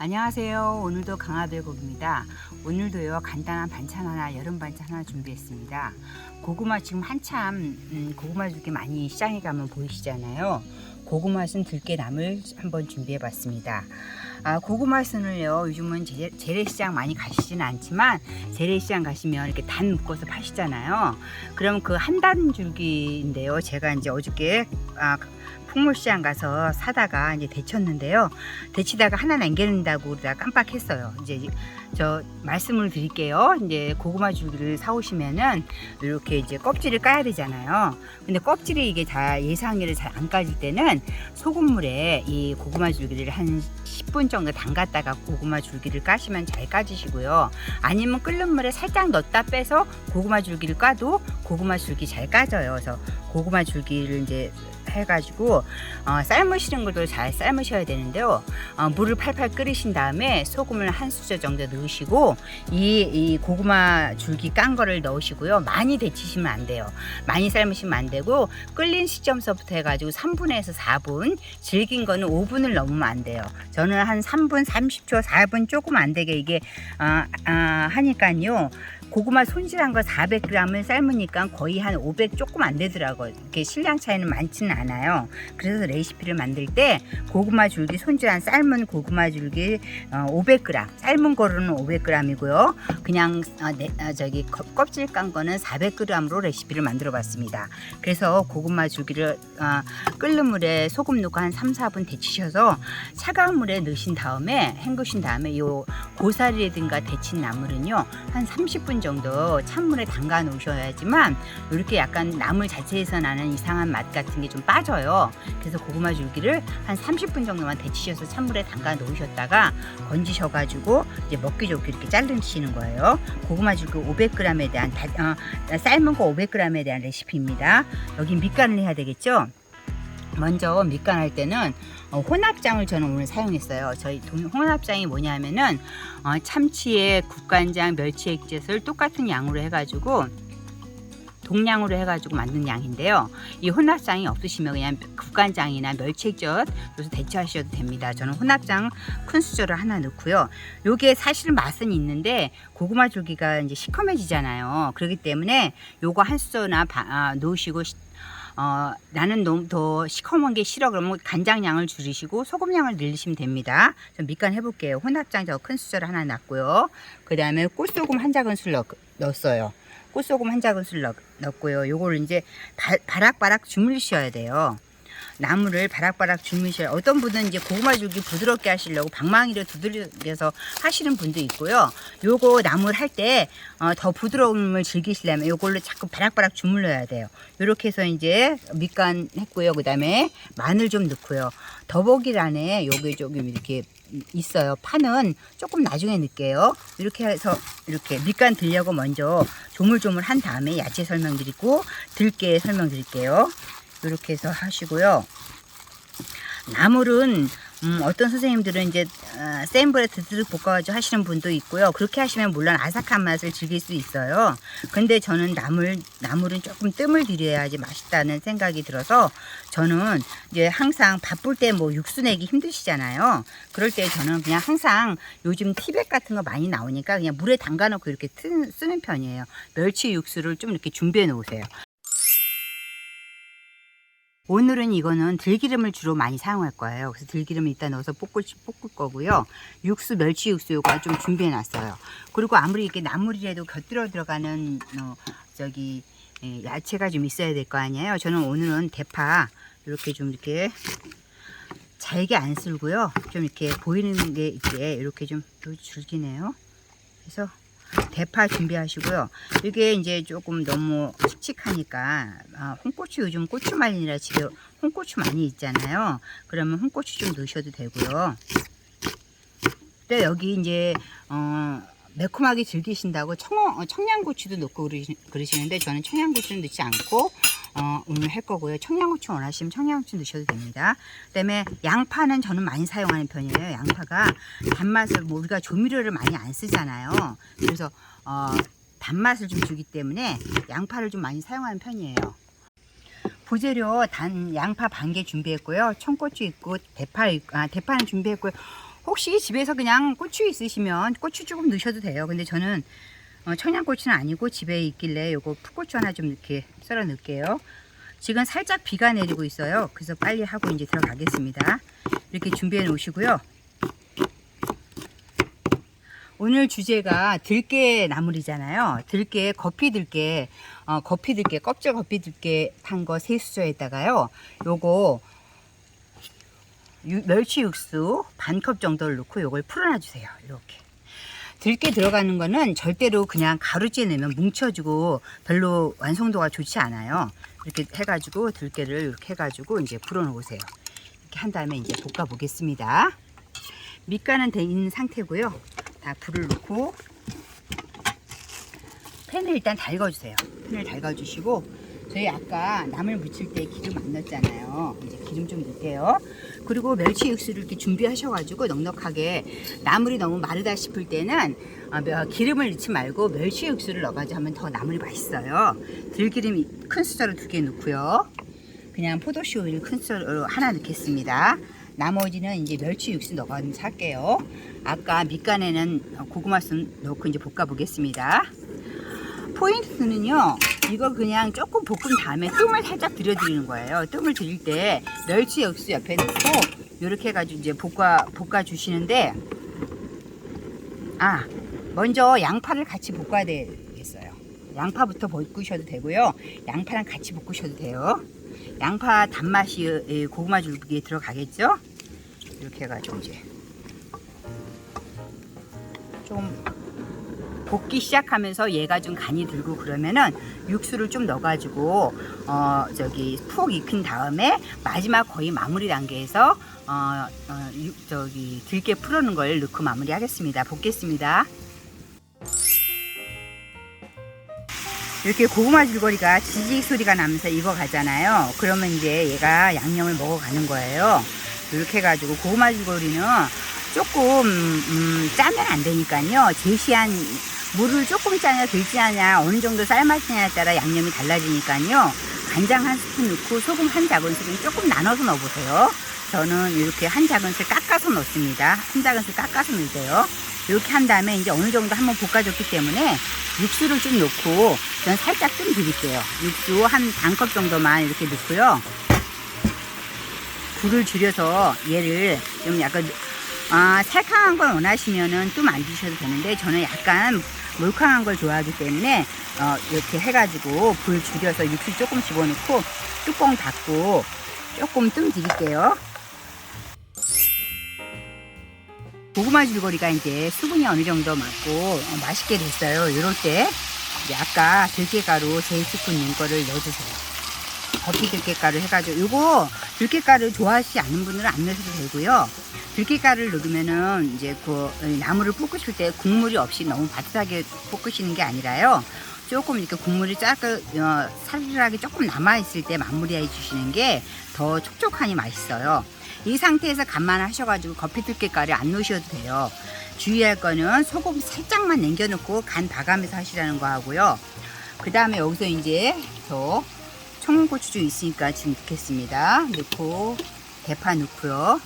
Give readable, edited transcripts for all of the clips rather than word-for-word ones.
안녕하세요. 오늘도 강화배고입니다. 오늘도요 간단한 반찬 하나, 여름 반찬 하나 준비했습니다. 고구마 지금 한참 고구마 들기 많이 시장에 가면 보이시잖아요. 고구마순 들깨나물 한번 준비해봤습니다. 고구마 순을요 요즘은 재래시장 많이 가시지는 않지만 재래시장 가시면 이렇게 단 묶어서 파시잖아요. 그럼 그 한 단 줄기인데요, 제가 이제 어저께 풍물시장 가서 사다가 이제 데쳤는데요. 데치다가 하나 남겨놓는다고 그러다가 깜빡했어요. 이제 저 말씀을 드릴게요. 이제 고구마 줄기를 사오시면은 이렇게 이제 껍질을 까야 되잖아요. 근데 껍질이 이게 다 예상외로 잘 안 까질 때는 소금물에 이 고구마 줄기를 한 10분 정도 담갔다가 고구마 줄기를 까시면 잘 까지시고요. 아니면 끓는 물에 살짝 넣었다 빼서 고구마 줄기를 까도 고구마 줄기 잘 까져요. 그래서 고구마 줄기를 이제 해가지고 삶으시는 것도 잘 삶으셔야 되는데요. 물을 팔팔 끓이신 다음에 소금을 한 수저 정도 넣으시고 이 고구마 줄기 깐 거를 넣으시고요. 많이 데치시면 안 돼요. 많이 삶으시면 안 되고 끓린 시점서부터 해가지고 3분에서 4분, 질긴 거는 5분을 넘으면 안 돼요. 저는 한 3분 30초 4분 조금 안 되게 이게 하니까요. 고구마 손질한 거 400g을 삶으니까 거의 한 500 조금 안 되더라고요. 이렇게 실량 차이는 많지는 않아요. 그래서 레시피를 만들 때 고구마 줄기 손질한 삶은 고구마 줄기 500g, 삶은 거로는 500g이고요. 그냥 껍질 깐 거는 400g으로 레시피를 만들어 봤습니다. 그래서 고구마 줄기를 끓는 물에 소금 넣고 한 3, 4분 데치셔서 차가운 물에 넣으신 다음에 헹구신 다음에 요 고사리라든가 데친 나물은요 한 30분 정도 찬물에 담가 놓으셔야지만 이렇게 약간 나물 자체에서 나는 이상한 맛 같은 게 좀 빠져요. 그래서 고구마 줄기를 한 30분 정도만 데치셔서 찬물에 담가 놓으셨다가 건지셔가지고 이제 먹기 좋게 이렇게 자르시는 거예요. 고구마 줄기 500g에 대한 삶은 거 500g에 대한 레시피입니다. 여기 밑간을 해야 되겠죠. 먼저 밑간할 때는 혼합장을 저는 오늘 사용했어요. 저희 혼합장이 뭐냐면은 참치에 국간장, 멸치액젓을 똑같은 양으로 해가지고 동량으로 해가지고 만든 양인데요. 이 혼합장이 없으시면 그냥 국간장이나 멸치액젓 여기서 대처하셔도 됩니다. 저는 혼합장 큰 수저를 하나 넣고요. 요게 사실 맛은 있는데 고구마 줄기가 이제 시커매지잖아요. 그렇기 때문에 요거 한 수저나 넣으시고 나는 너무 더 시커먼 게 싫어 그러면 간장량을 줄이시고 소금량을 늘리시면 됩니다. 좀 밑간 해볼게요. 혼합장 저 큰 수저를 하나 놨고요. 그 다음에 꽃소금 한 작은술 넣었어요. 꽃소금 한 작은술 넣었고요. 요걸 이제 바락바락 주물리셔야 돼요. 나물을 바락바락 주무셔요. 어떤 분은 이제 고구마 줄기 부드럽게 하시려고 방망이를 두들겨서 하시는 분도 있고요. 요거 나물 할 때 더 부드러움을 즐기시려면 요걸로 자꾸 바락바락 주물러야 돼요. 요렇게 해서 이제 밑간 했고요. 그 다음에 마늘 좀 넣고요. 더보기란에 요게 조금 이렇게 있어요. 파는 조금 나중에 넣을게요. 이렇게 해서 이렇게 밑간 들려고 먼저 조물조물 한 다음에 야채 설명드리고 들깨 설명드릴게요. 이렇게 해서 하시고요. 나물은 어떤 선생님들은 이제 센 불에 드드득 볶아가지고 하시는 분도 있고요. 그렇게 하시면 물론 아삭한 맛을 즐길 수 있어요. 근데 저는 나물은 조금 뜸을 들여야지 맛있다는 생각이 들어서 저는 이제 항상 바쁠 때 뭐 육수 내기 힘드시잖아요. 그럴 때 저는 그냥 항상 요즘 티백 같은 거 많이 나오니까 그냥 물에 담가 놓고 이렇게 쓰는 편이에요. 멸치 육수를 좀 이렇게 준비해 놓으세요. 오늘은 이거는 들기름을 주로 많이 사용할 거예요. 그래서 들기름을 이따 넣어서 볶을 거고요. 육수, 멸치 육수 요거 좀 준비해 놨어요. 그리고 아무리 이렇게 나물이라도 곁들여 들어가는 야채가 좀 있어야 될 거 아니에요. 저는 오늘은 대파 이렇게 좀 이렇게 잘게 안 쓸고요. 좀 이렇게 보이는 게 있게 이렇게 좀 줄기네요. 그래서 대파 준비하시고요. 이게 이제 조금 너무 칙칙하니까 홍고추, 요즘 고추말린이라 집에 홍고추 많이 있잖아요. 그러면 홍고추 좀 넣으셔도 되고요. 근데 여기 이제 매콤하게 즐기신다고 청양고추도 넣고 그러시는데 저는 청양고추는 넣지 않고 오늘 할 거고요. 청양고추 원하시면 청양고추 넣으셔도 됩니다. 그 다음에 양파는 저는 많이 사용하는 편이에요. 양파가 단맛을 우리가 조미료를 많이 안 쓰잖아요. 그래서 단맛을 좀 주기 때문에 양파를 좀 많이 사용하는 편이에요. 부재료 양파 반 개 준비했고요. 청고추 있고 대파는 준비했고요. 혹시 집에서 그냥 고추 있으시면 고추 조금 넣으셔도 돼요. 근데 저는 청양고추는 아니고 집에 있길래 요거 풋고추 하나 좀 이렇게 썰어 넣을게요. 지금 살짝 비가 내리고 있어요. 그래서 빨리 하고 이제 들어가겠습니다. 이렇게 준비해 놓으시고요. 오늘 주제가 들깨 나물이잖아요. 들깨, 겉피 들깨, 껍질 겉피 들깨 한 거 3수저에다가요. 요거 멸치 육수 반컵 정도를 넣고 요걸 풀어놔 주세요. 이렇게. 들깨 들어가는 거는 절대로 그냥 가루째 내면 뭉쳐지고 별로 완성도가 좋지 않아요. 이렇게 해가지고 들깨를 이렇게 해가지고 이제 불어 놓으세요. 이렇게 한 다음에 이제 볶아 보겠습니다. 밑간은 돼 있는 상태고요. 다 불을 놓고 팬을 일단 달궈주세요. 팬을 달궈주시고 저희 아까 나물 무칠 때 기름 안 넣었잖아요. 이제 기름 좀 넣을게요. 그리고 멸치 육수를 이렇게 준비하셔가지고 넉넉하게 나물이 너무 마르다 싶을 때는 기름을 넣지 말고 멸치 육수를 넣어가지고 하면 더 나물이 맛있어요. 들기름이 큰 숫자로 2개 넣고요. 그냥 포도씨 오일 큰 숫자로 하나 넣겠습니다. 나머지는 이제 멸치 육수 넣어가면서 할게요. 아까 밑간에는 고구마순 넣고 이제 볶아 보겠습니다. 포인트는요, 이거 그냥 조금 볶은 다음에 뜸을 살짝 들여드리는 거예요. 뜸을 들일 때 멸치 육수 옆에 넣고 이렇게 해가지고 이제 볶아 주시는데, 먼저 양파를 같이 볶아야 되겠어요. 양파부터 볶으셔도 되고요. 양파랑 같이 볶으셔도 돼요. 양파 단맛이 고구마 줄기에 들어가겠죠? 이렇게 해가지고 이제 좀 볶기 시작하면서 얘가 좀 간이 들고 그러면은 육수를 좀 넣어가지고 푹 익힌 다음에 마지막 거의 마무리 단계에서 들깨 풀어놓은 걸 넣고 마무리하겠습니다. 볶겠습니다. 이렇게 고구마 줄거리가 지직 소리가 나면서 익어가잖아요. 그러면 이제 얘가 양념을 먹어가는 거예요. 이렇게 해가지고 고구마 줄거리는 조금 짜면 안 되니까요. 제시한 물을 조금 짜냐 덜 짜냐 어느 정도 삶았느냐에 따라 양념이 달라지니까요. 간장 한 스푼 넣고 소금 한 작은술 조금 나눠서 넣어보세요. 저는 이렇게 한 작은술 깎아서 넣습니다. 한 작은술 깎아서 넣으세요. 이렇게 한 다음에 이제 어느 정도 한번 볶아줬기 때문에 육수를 좀 넣고 저는 살짝 좀 드릴게요. 육수 한 반컵 정도만 이렇게 넣고요. 불을 줄여서 얘를 좀 약간 살캉한 걸 원하시면은 좀 안 드셔도 되는데 저는 약간 몰캉한 걸 좋아하기 때문에 이렇게 해가지고 불 줄여서 육수 조금 집어넣고 뚜껑 닫고 조금 뜸 드릴게요. 고구마 줄거리가 이제 수분이 어느 정도 맞고 맛있게 됐어요. 이럴 때 이제 아까 들깨가루 3스푼 거를 넣어주세요. 겉피 들깨가루 해가지고 요거 들깨가루 좋아하시지 않는 분들은 안 넣으셔도 되고요. 들깨가루를 넣으면은 이제 그 나물을 볶으실 때 국물이 없이 너무 바삭하게 볶으시는 게 아니라요. 조금 이렇게 국물이 살살하게 조금 남아있을 때 마무리해 주시는 게 더 촉촉하니 맛있어요. 이 상태에서 간만 하셔가지고 겉피 들깨가루 안 넣으셔도 돼요. 주의할 거는 소금 살짝만 남겨놓고 간 봐가면서 하시라는 거 하고요. 그 다음에 여기서 이제 저 청양고추 있으니까 지금 넣겠습니다. 넣고 대파 넣고요.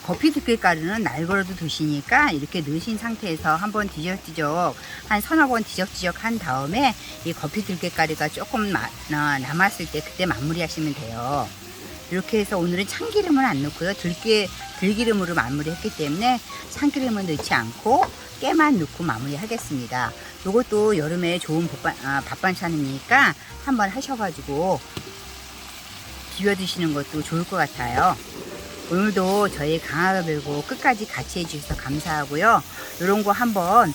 겉피 들깨가루는 날걸어도 드시니까 이렇게 넣으신 상태에서 한번 뒤적뒤적 한 서너 번 뒤적뒤적 한 다음에 이 겉피 들깨가루가 조금 남았을 때 그때 마무리 하시면 돼요. 이렇게 해서 오늘은 참기름은 안 넣고요. 들기름으로 마무리 했기 때문에 참기름은 넣지 않고 깨만 넣고 마무리 하겠습니다. 이것도 여름에 좋은 밥 반찬이니까 한번 하셔가지고 비벼 드시는 것도 좋을 것 같아요. 오늘도 저희 강화가 들고 끝까지 같이 해주셔서 감사하고요. 이런 거 한번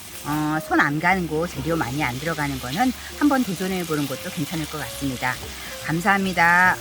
손 안 가는 거, 재료 많이 안 들어가는 거는 한번 도전해 보는 것도 괜찮을 것 같습니다. 감사합니다.